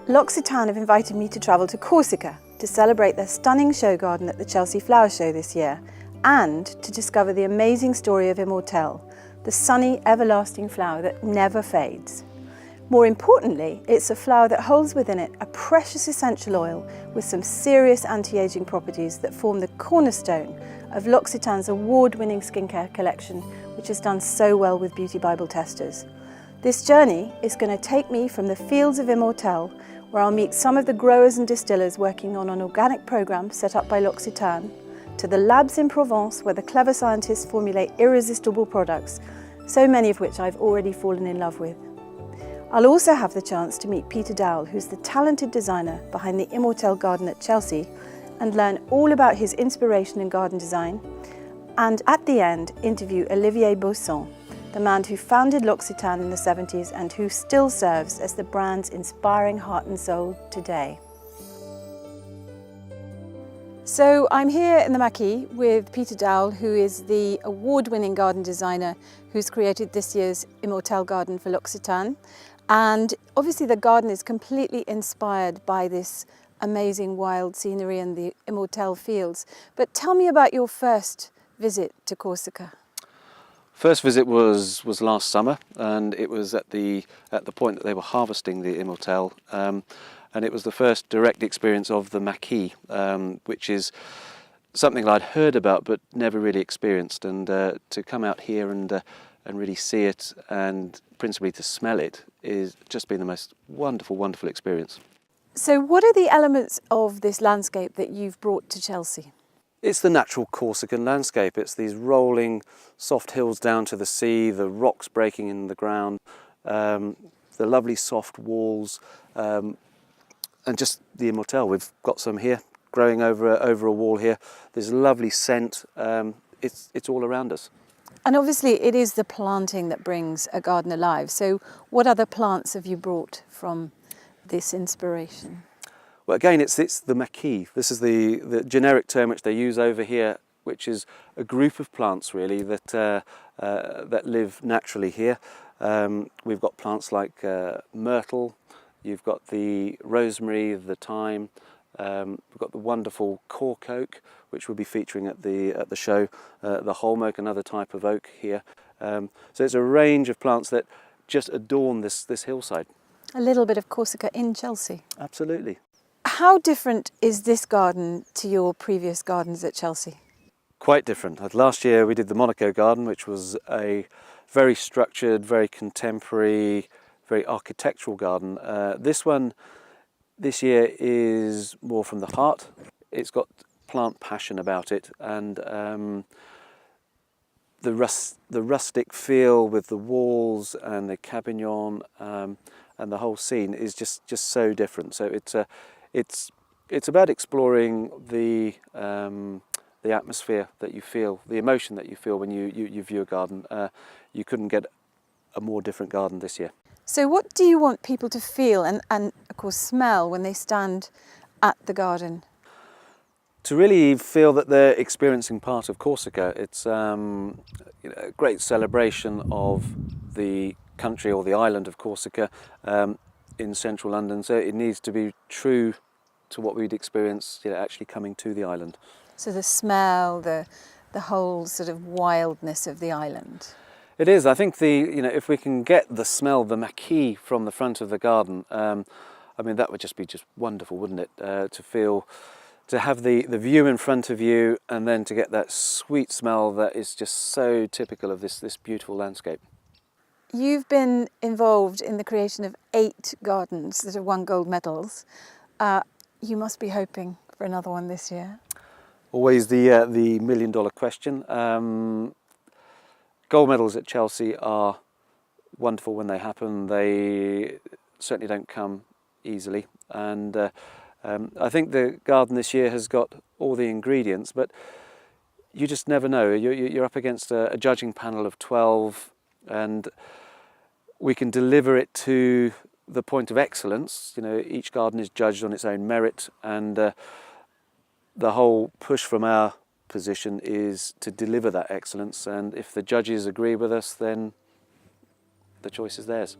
L'Occitane have invited me to travel to Corsica to celebrate their stunning show garden at the Chelsea Flower Show this year and to discover the amazing story of Immortelle, the sunny, everlasting flower that never fades. More importantly, it's a flower that holds within it a precious essential oil with some serious anti-aging properties that form the cornerstone of L'Occitane's award-winning skincare collection, which has done so well with Beauty Bible testers. This journey is going to take me from the fields of Immortelle, where I'll meet some of the growers and distillers working on an organic programme set up by L'Occitane, to the labs in Provence where the clever scientists formulate irresistible products, so many of which I've already fallen in love with. I'll also have the chance to meet Peter Dowle, who's the talented designer behind the Immortelle Garden at Chelsea, and learn all about his inspiration in garden design, and at the end interview Olivier Bausson, the man who founded L'Occitane in the 70s and who still serves as the brand's inspiring heart and soul today. So I'm here in the Maquis with Peter Dowle, who is the award-winning garden designer who's created this year's Immortelle Garden for L'Occitane. And obviously the garden is completely inspired by this amazing wild scenery and the Immortelle fields. But tell me about your first visit to Corsica. First visit was last summer, and it was at the point that they were harvesting the Immortelle, and it was the first direct experience of the Maquis, which is something that I'd heard about but never really experienced. And to come out here and really see it, and principally to smell it, is just been the most wonderful experience. So what are the elements of this landscape that you've brought to Chelsea? It's the natural Corsican landscape. It's these rolling soft hills down to the sea, the rocks breaking in the ground, the lovely soft walls, and just the Immortelle. We've got some here growing over a wall here. There's a lovely scent. It's all around us. And obviously it is the planting that brings a garden alive. So what other plants have you brought from this inspiration? Well, again, it's the Maquis. This is the generic term which they use over here, which is a group of plants really that live naturally here. We've got plants like myrtle. You've got the rosemary, the thyme. We've got the wonderful cork oak, which we'll be featuring at the show. The holm oak, another type of oak here. So it's a range of plants that just adorn this hillside. A little bit of Corsica in Chelsea. Absolutely. How different is this garden to your previous gardens at Chelsea? Quite different. Last year we did the Monaco Garden, which was a very structured, very contemporary, very architectural garden. This one, this year, is more from the heart. It's got plant passion about it, and the rustic feel with the walls and the cabignon and the whole scene is just so different. So it's about exploring the atmosphere that you feel, the emotion that you feel when you view a garden. You couldn't get a more different garden this year. So what do you want people to feel and of course smell when they stand at the garden? To really feel that they're experiencing part of Corsica. It's a great celebration of the country or the island of Corsica in central London. So it needs to be true to what we'd experience actually coming to the island. So the smell, the whole sort of wildness of the island. It is. I think if we can get the smell, the Maquis from the front of the garden, I mean that would just be wonderful, wouldn't it? To have the view in front of you, and then to get that sweet smell that is just so typical of this beautiful landscape. You've been involved in the creation of 8 gardens that have won gold medals. You must be hoping for another one this year. Always the million-dollar question. Gold medals at Chelsea are wonderful when they happen. They certainly don't come easily, and I think the garden this year has got all the ingredients, but you just never know. You're up against a judging panel of 12, and we can deliver it to the point of excellence. Each garden is judged on its own merit, and the whole push from our position is to deliver that excellence, and if the judges agree with us, then the choice is theirs.